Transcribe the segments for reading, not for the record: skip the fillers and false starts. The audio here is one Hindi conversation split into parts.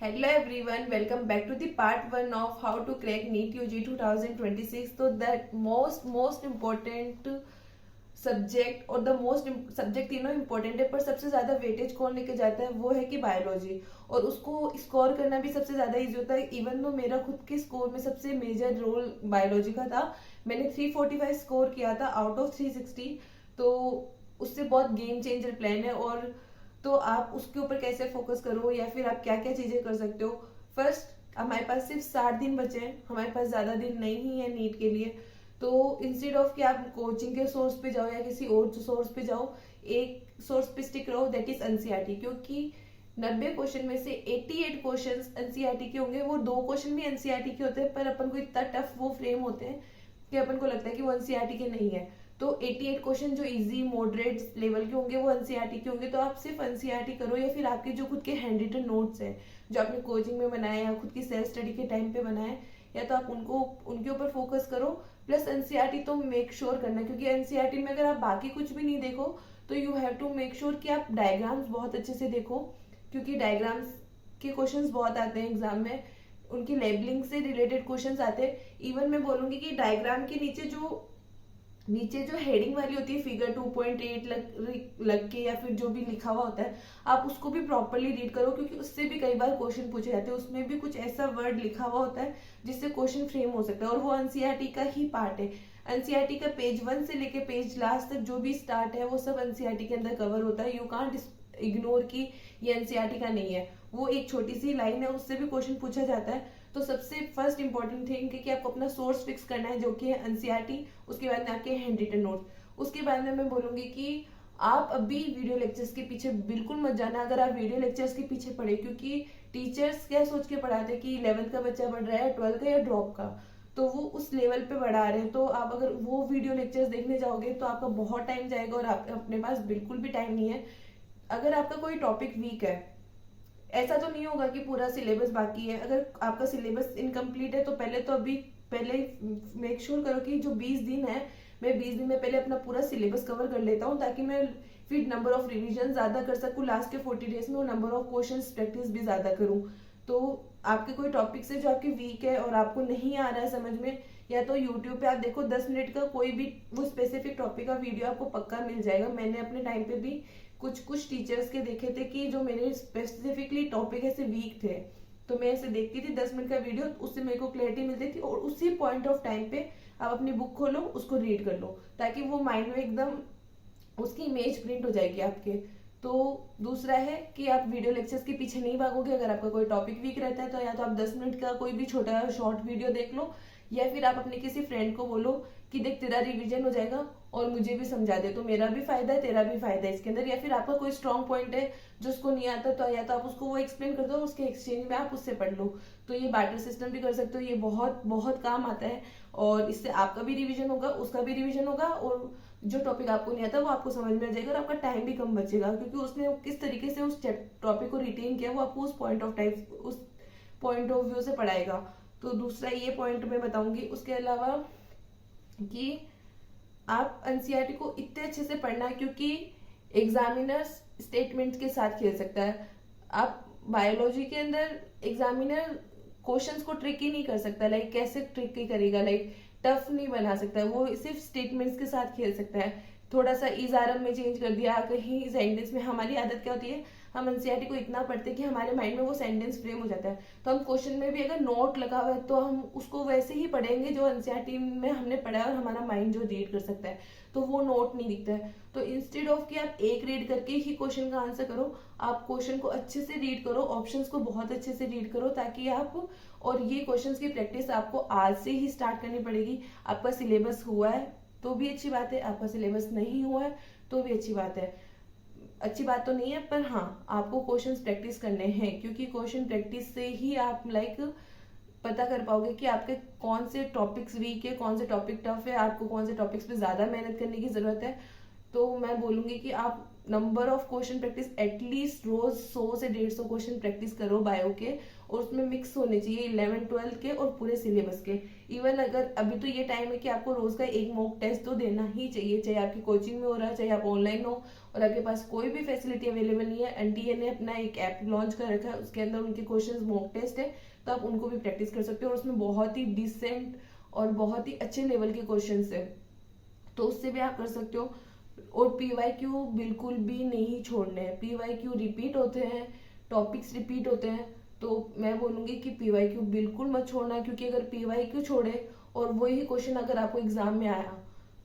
Hello everyone, welcome back to the part 1 of how to crack NEET UG 2026. तो that most important सब्जेक्ट और द मोस्ट सब्जेक्ट तीनों इंपॉर्टेंट है, पर सबसे ज्यादा वेटेज कौन लेके जाता है वो है कि बायोलॉजी। और उसको स्कोर करना भी सबसे ज्यादा इजी होता है। इवन तो मेरा खुद के स्कोर में सबसे मेजर रोल बायोलॉजी का था। मैंने 345 स्कोर किया था आउट ऑफ 360। तो उससे बहुत गेम चेंजर प्लान है। और तो आप उसके ऊपर कैसे फोकस करो या फिर आप क्या क्या चीजें कर सकते हो। फर्स्ट, हमारे पास सिर्फ 60 दिन बचे हैं, हमारे पास ज्यादा दिन नहीं है नीट के लिए। तो इंस्टेड ऑफ कि आप कोचिंग के सोर्स पे जाओ या किसी और सोर्स पे जाओ, एक सोर्स पे स्टिक रहो, दैट इज एनसीईआरटी। क्योंकि 90 क्वेश्चन में से 88 क्वेश्चन एनसीईआरटी के होंगे। वो 2 क्वेश्चन भी एनसीईआरटी के होते हैं, पर अपन को इतना टफ वो फ्रेम होते हैं कि अपन को लगता है कि वो एनसीईआरटी के नहीं है। तो 88 क्वेश्चन जो इजी मॉडरेट लेवल के होंगे वो एनसीईआरटी के होंगे। तो आप सिर्फ एनसीईआरटी करो, या फिर आपके जो खुद के हैंड रिटन नोट्स हैं जो आपने कोचिंग में बनाए या खुद की सेल्फ स्टडी के टाइम पे बनाए, या तो आप उनके ऊपर फोकस करो। प्लस एनसीईआरटी तो मेक श्योर करना, क्योंकि एनसीईआरटी में अगर आप बाकी कुछ भी नहीं देखो तो you have to make sure कि आप डायग्राम्स बहुत अच्छे से देखो, क्योंकि डायग्राम्स के क्वेश्चंस बहुत आते हैं एग्जाम में। उनकी लेबलिंग से रिलेटेड क्वेश्चंस आते हैं। इवन मैं बोलूंगी कि डायग्राम के नीचे जो हेडिंग वाली होती है फिगर 2.8 लग के या फिर जो भी लिखा हुआ होता है, आप उसको भी प्रॉपरली रीड करो, क्योंकि उससे भी कई बार क्वेश्चन पूछे जाते हैं। उसमें भी कुछ ऐसा वर्ड लिखा हुआ होता है जिससे क्वेश्चन फ्रेम हो सकता है, और वो एनसीईआरटी का ही पार्ट है। एनसीईआरटी का पेज 1 से लेके पेज लास्ट तक जो भी स्टार्ट है वो सब एनसीईआरटी के अंदर कवर होता है। यू कांट इग्नोर कि ये एनसीईआरटी का नहीं है। वो एक छोटी सी लाइन है, उससे भी क्वेश्चन पूछा जाता है। तो सबसे फर्स्ट इंपॉर्टेंट थिंग है कि आपको अपना सोर्स फिक्स करना है, जो कि है एनसीईआरटी। उसके बाद में आपके हैंड रिटन नोट्स। उसके बाद में मैं बोलूंगी कि आप अभी वीडियो लेक्चर्स के पीछे बिल्कुल मत जाना। अगर आप वीडियो लेक्चर्स के पीछे पढ़े, क्योंकि टीचर्स क्या सोच के पढ़ाते कि 11th का बच्चा पढ़ रहा है 12th का या ड्रॉप का, तो वो उस लेवल पे बढ़ा रहे हैं। तो आप अगर वो वीडियो लेक्चर्स देखने जाओगे तो आपका बहुत टाइम जाएगा, और आप अपने पास बिल्कुल भी टाइम नहीं है। अगर आपका कोई टॉपिक वीक है, ऐसा तो नहीं होगा कि पूरा सिलेबस बाकी है। अगर आपका सिलेबस इनकम्प्लीट है तो पहले मेक श्योर करो कि जो 20 दिन है, मैं 20 दिन में पहले अपना पूरा सिलेबस कवर कर लेता हूँ, ताकि मैं फिर नंबर ऑफ रिवीजन ज्यादा कर सकूँ लास्ट के 40 डेज में, और नंबर ऑफ क्वेश्चंस प्रैक्टिस भी ज्यादा करूँ। तो आपके कोई टॉपिक्स है जो आपके वीक है और आपको नहीं आ रहा है समझ में, या तो यूट्यूब पे आप देखो 10 मिनट का कोई भी वो स्पेसिफिक टॉपिक का वीडियो आपको पक्का मिल जाएगा। मैंने अपने टाइम पे भी कुछ टीचर्स के देखे थे कि जो मेरे स्पेसिफिकली टॉपिक ऐसे वीक थे, तो मैं ऐसे देखती थी 10 मिनट का वीडियो, उससे मेरे को क्लैरिटी मिलती थी। और उसी पॉइंट ऑफ टाइम पे आप अपनी बुक खोलो, उसको रीड कर लो, ताकि वो माइंड में एकदम उसकी इमेज प्रिंट हो जाएगी आपके। तो दूसरा है कि आप वीडियो लेक्चर्स के पीछे नहीं भागोगे। अगर आपका कोई टॉपिक वीक रहता है तो या तो आप 10 मिनट का कोई भी छोटा शॉर्ट वीडियो देख लो, या फिर आप अपने किसी फ्रेंड को बोलो कि देख तेरा रिवीजन हो जाएगा और मुझे भी समझा दे, तो मेरा भी फायदा है तेरा भी फायदा है इसके अंदर। या फिर आपका कोई स्ट्रॉन्ग पॉइंट है जो उसको नहीं आता, तो या तो आप उसको वो एक्सप्लेन कर दो, उसके एक्सचेंज में आप उससे पढ़ लो। तो ये बार्टर सिस्टम भी कर सकते हो, ये बहुत बहुत काम आता है। और इससे आपका भी रिवीजन होगा, उसका भी रिवीजन होगा, और जो टॉपिक आपको नहीं आता वो आपको समझ में आ जाएगा, और आपका टाइम भी कम बचेगा, क्योंकि उसने किस तरीके से उस टॉपिक को रिटेन किया वो आपको उस पॉइंट ऑफ व्यू से पढ़ाएगा। तो दूसरा ये पॉइंट मैं बताऊंगी। उसके अलावा कि आप एनसीईआरटी को इतने अच्छे से पढ़ना है, क्योंकि एग्जामिनर स्टेटमेंट के साथ खेल सकता है। आप बायोलॉजी के अंदर एग्जामिनर क्वेश्चंस को ट्रिकी नहीं कर सकता, लाइक कैसे ट्रिकी करेगा, लाइक टफ नहीं बना सकता। वो सिर्फ स्टेटमेंट्स के साथ खेल सकता है। थोड़ा सा इजारम में चेंज कर दिया, कहीं सेंटेंस में। हमारी आदत क्या होती है, हम एनसीईआरटी को इतना पढ़ते हैं कि हमारे माइंड में वो सेंटेंस फ्रेम हो जाता है। तो हम क्वेश्चन में भी अगर नोट लगा हुआ है तो हम उसको वैसे ही पढ़ेंगे जो एनसीईआरटी में हमने पढ़ा है, और हमारा माइंड जो रीड कर सकता है, तो वो नोट नहीं दिखता है। तो इंस्टेड ऑफ कि आप एक रीड करके ही क्वेश्चन का आंसर करो, आप क्वेश्चन को अच्छे से रीड करो, ऑप्शंस को बहुत अच्छे से रीड करो, ताकि आप, और ये क्वेश्चंस की प्रैक्टिस आपको आज से ही स्टार्ट करनी पड़ेगी। आपका सिलेबस हुआ है तो भी अच्छी बात है, आपका सिलेबस नहीं हुआ है तो भी अच्छी बात है। अच्छी बात तो नहीं है, पर हाँ आपको क्वेश्चंस प्रैक्टिस करने हैं, क्योंकि क्वेश्चन प्रैक्टिस से ही आप पता कर पाओगे कि आपके कौन से टॉपिक्स वीक है, कौन से टॉपिक टफ है, आपको कौन से टॉपिक्स पे ज्यादा मेहनत करने की जरूरत है। तो मैं बोलूंगी कि आप नंबर ऑफ क्वेश्चन प्रैक्टिस एटलीस्ट रोज 100 से 150 क्वेश्चन प्रैक्टिस करो बायो के, और उसमें मिक्स होने चाहिए 11-12 के और पूरे सिलेबस के। इवन अगर अभी तो ये टाइम है कि आपको रोज का एक मॉक टेस्ट तो देना ही चाहिए, चाहे आपकी कोचिंग में हो रहा है चाहे आप ऑनलाइन हो, और आपके पास कोई भी फैसिलिटी अवेलेबल नहीं है। एनटीए ने अपना एक ऐप लॉन्च कर रखा है, उसके अंदर उनके क्वेश्चन मॉक टेस्ट है, तो आप उनको भी प्रैक्टिस कर सकते हो, और उसमें बहुत ही डिसेंट और बहुत ही अच्छे लेवल के क्वेश्चन है, तो उससे भी आप कर सकते हो। और पीवाईक्यू बिल्कुल भी नहीं छोड़ने हैं, पीवाईक्यू रिपीट होते हैं, टॉपिक्स रिपीट होते हैं, तो मैं बोलूंगी कि पीवाईक्यू बिल्कुल मत छोड़ना, क्योंकि अगर पीवाईक्यू छोड़े और वही क्वेश्चन अगर आपको एग्जाम में आया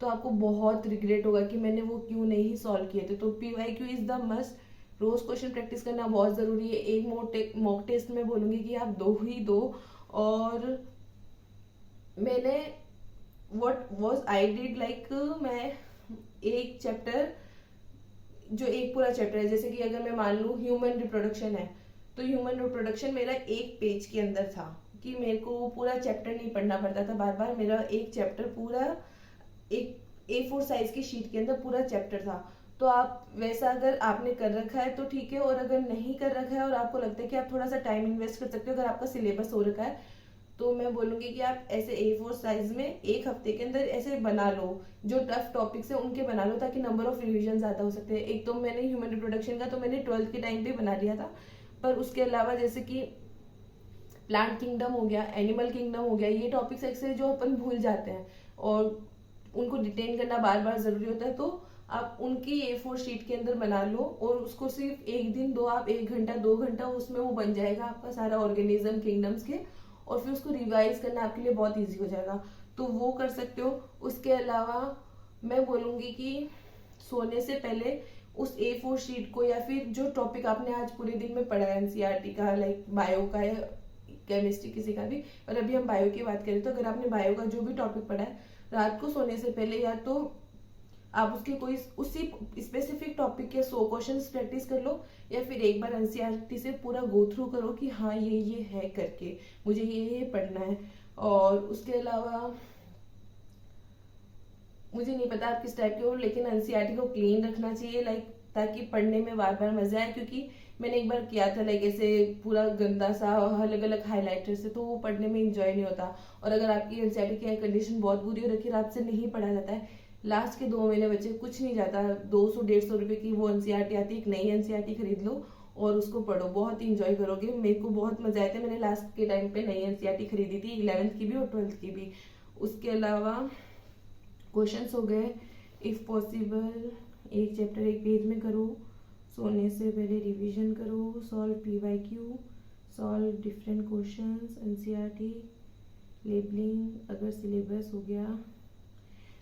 तो आपको बहुत रिग्रेट होगा कि मैंने वो क्यों नहीं सॉल्व किए थे। तो पीवाईक्यू इज द मस्ट। रोज क्वेश्चन प्रैक्टिस करना बहुत जरूरी है। एक मॉक टेस्ट में बोलूंगी कि आप 2 ही दो। और मैंने what was I did like, मैं एक चैप्टर, जो एक पूरा चैप्टर है, जैसे कि अगर मैं मान लूँ ह्यूमन रिप्रोडक्शन है, तो ह्यूमन रिप्रोडक्शन मेरा एक पेज के अंदर था, कि मेरे को पूरा चैप्टर नहीं पढ़ना पड़ता था बार बार, मेरा एक चैप्टर पूरा एक A4 साइज की शीट के अंदर पूरा चैप्टर था। तो आप वैसा अगर आपने कर रखा है तो ठीक है, और अगर नहीं कर रखा है और आपको लगता है कि आप थोड़ा सा टाइम इन्वेस्ट कर सकते हो, अगर आपका सिलेबस हो रखा है, तो मैं बोलूंगी कि आप ऐसे A4 साइज में एक हफ्ते के अंदर ऐसे बना लो, जो टफ टॉपिक्स है उनके बना लो, ताकि नंबर ऑफ रिविजन ज्यादा हो सकते हैं। एक तो मैंने ह्यूमन रिप्रोडक्शन का तो मैंने 12th के टाइम पे बना लिया था, पर उसके अलावा जैसे कि प्लांट किंगडम हो गया, एनिमल किंगडम हो गया, ये टॉपिक्स ऐसे जो अपन भूल जाते हैं और उनको डिटेन करना बार बार जरूरी होता है, तो आप उनकी A4 शीट के अंदर बना लो, और उसको सिर्फ एक दिन दो, आप 1 घंटा 2 घंटा उसमें वो बन जाएगा आपका सारा ऑर्गेनिज्म किंगडम्स के, और फिर उसको रिवाइज करना आपके लिए बहुत इजी हो जाएगा, तो वो कर सकते हो। उसके अलावा मैं बोलूंगी कि सोने से पहले उस A4 शीट को, या फिर जो टॉपिक आपने आज पूरे दिन में पढ़ा है एनसीईआरटी का, लाइक बायो का या केमिस्ट्री किसी का भी, और अभी हम बायो की बात करें तो अगर आपने बायो का जो भी टॉपिक पढ़ा है, रात को सोने से पहले या तो आप उसके कोई उसी स्पेसिफिक टॉपिक के 100 क्वेश्चंस प्रैक्टिस कर लो, या फिर एक बार एनसीईआरटी से पूरा गो थ्रू करो कि हाँ ये है करके मुझे ये पढ़ना है। और उसके अलावा मुझे नहीं पता आप किस टाइप के हो, लेकिन एनसीईआरटी को क्लीन रखना चाहिए, लाइक ताकि पढ़ने में बार बार मजा आए, क्योंकि मैंने एक बार किया था लाइक ऐसे पूरा गंदा सा अलग अलग हाईलाइटर से, तो वो पढ़ने में इंजॉय नहीं होता। और अगर आपकी एनसीईआरटी की कंडीशन बहुत बुरी हो रखी है, रात से नहीं पढ़ा जाता है, लास्ट के 2 महीने बच्चे कुछ नहीं जाता, 200-150 रुपए की वो एनसीईआरटी आती है, एक नई एनसीईआरटी खरीद लो और उसको पढ़ो, बहुत ही इंजॉय करोगे। मेरे को बहुत मजा आया था, मैंने लास्ट के टाइम पे नई एनसीईआरटी खरीदी थी, 11th की भी और 12th की भी। उसके अलावा क्वेश्चंस हो गए, इफ पॉसिबल एक चैप्टर एक पेज में करो, सोने से पहले रिवीजन करो, solve PYQ, solve different questions, NCERT, labelling, अगर सिलेबस हो गया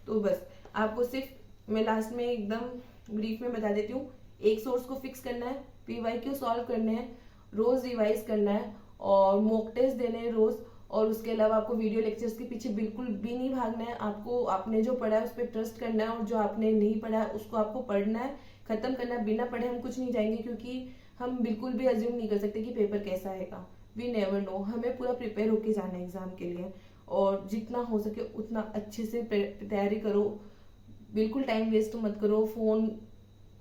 तो बस आपको सिर्फ मैं लास्ट में एकदम ब्रीफ में बता देती हूँ, एक सोर्स को फिक्स करना है, पीवाईक्यू सॉल्व करने हैं, रोज रिवाइज करना है, और मॉक टेस्ट देने हैं रोज, और उसके अलावा आपको वीडियो लेक्चर्स के पीछे बिल्कुल भी नहीं भागना है, आपको आपने जो पढ़ा है उस पर ट्रस्ट करना है, और जो आपने नहीं पढ़ा है उसको आपको पढ़ना है, खत्म करना है। बिना पढ़े हम कुछ नहीं जाएंगे, क्योंकि हम बिल्कुल भी अज्यूम नहीं कर सकते कि पेपर कैसा आएगा, वी नेवर नो, हमें पूरा प्रिपेयर होके जाना है एग्जाम के लिए, और जितना हो सके उतना अच्छे से तैयारी करो, बिल्कुल टाइम वेस्ट मत करो। फोन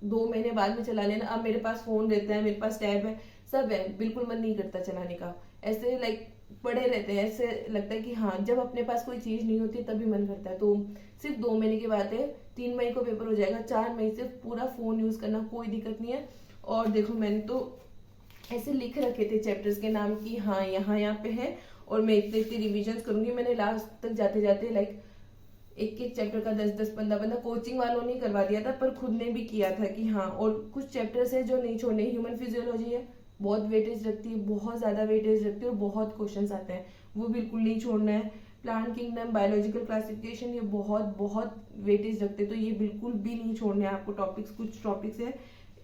2 महीने बाद में चला लेना, अब मेरे पास फोन रहता है, मेरे पास टैब है, सब है, बिल्कुल मन नहीं करता चलाने का, ऐसे लाइक पड़े रहते हैं, ऐसे लगता है कि हाँ जब अपने पास कोई चीज नहीं होती तभी मन करता है। तो सिर्फ 2 महीने की बात है, 3 मई को पेपर हो जाएगा, 4 मई से पूरा फोन यूज करना, कोई दिक्कत नहीं है। और देखो मैंने तो ऐसे लिख रखे थे चैप्टर्स के नाम की, हाँ यहाँ पे है, और मैं इतने इतने रिविजन करूंगी। मैंने लास्ट तक जाते जाते लाइक एक एक चैप्टर का 10-10 15 कोचिंग वालों ने करवा दिया था, पर खुद ने भी किया था कि हाँ। और कुछ चैप्टर्स है जो नहीं छोड़ने, ह्यूमन फिजियोलॉजी है, बहुत वेटेज रखती है, बहुत ज्यादा वेटेज रखती है, और बहुत क्वेश्चंस आते हैं, वो बिल्कुल नहीं छोड़ना है। प्लांट किंगडम, बायोलॉजिकल क्लासिफिकेशन, ये बहुत बहुत वेटेज रखते हैं, तो ये बिल्कुल भी नहीं छोड़ना है आपको टॉपिक्स। कुछ टॉपिक्स है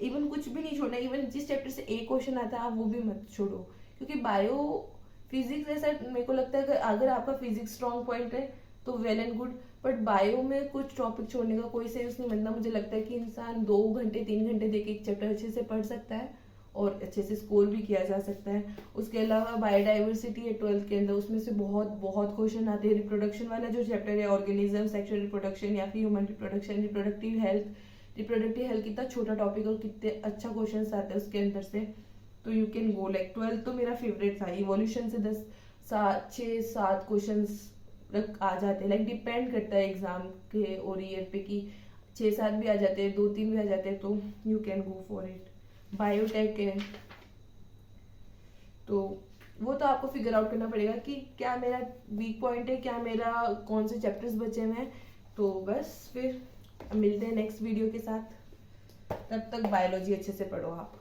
इवन कुछ भी नहीं छोड़ना, इवन जिस चैप्टर से एक क्वेश्चन आता है आप वो भी मत छोड़ो, क्योंकि बायो फिजिक्स ऐसा मेरे को लगता है कि अगर आपका फिजिक्स स्ट्रॉन्ग पॉइंट है तो well and good, but bio में कुछ टॉपिक छोड़ने का कोई सेंस नहीं बनता। मुझे लगता है कि इंसान 2 घंटे 3 घंटे देके एक चैप्टर अच्छे से पढ़ सकता है और अच्छे से स्कोर भी किया जा सकता है। उसके अलावा बायोडाइवर्सिटी है 12th के अंदर, उसमें से बहुत बहुत क्वेश्चन आते हैं। रिप्रोडक्शन वाला जो चैप्टर है, ऑर्गेनिज्म, सेक्सुअल रिप्रोडक्शन या फिर human reproduction, reproductive health, reproductive health कितना छोटा टॉपिक और कितने अच्छा क्वेश्चन आते हैं उसके अंदर से, तो यू कैन गो लाइक 12 तो मेरा फेवरेट था। इवोल्यूशन से 6-7 क्वेश्चन आ जाते हैं, लाइक डिपेंड करता है एग्जाम के और ईयर पे कि 6-7 भी आ जाते हैं, 2-3 भी आ जाते हैं, तो you can go for it. Biotech है तो वो तो आपको फिगर आउट करना पड़ेगा कि क्या मेरा वीक पॉइंट है, क्या मेरा कौन से चैप्टर्स बचे हुए हैं। तो बस फिर मिलते हैं नेक्स्ट वीडियो के साथ, तब तक बायोलॉजी अच्छे से पढ़ो आप।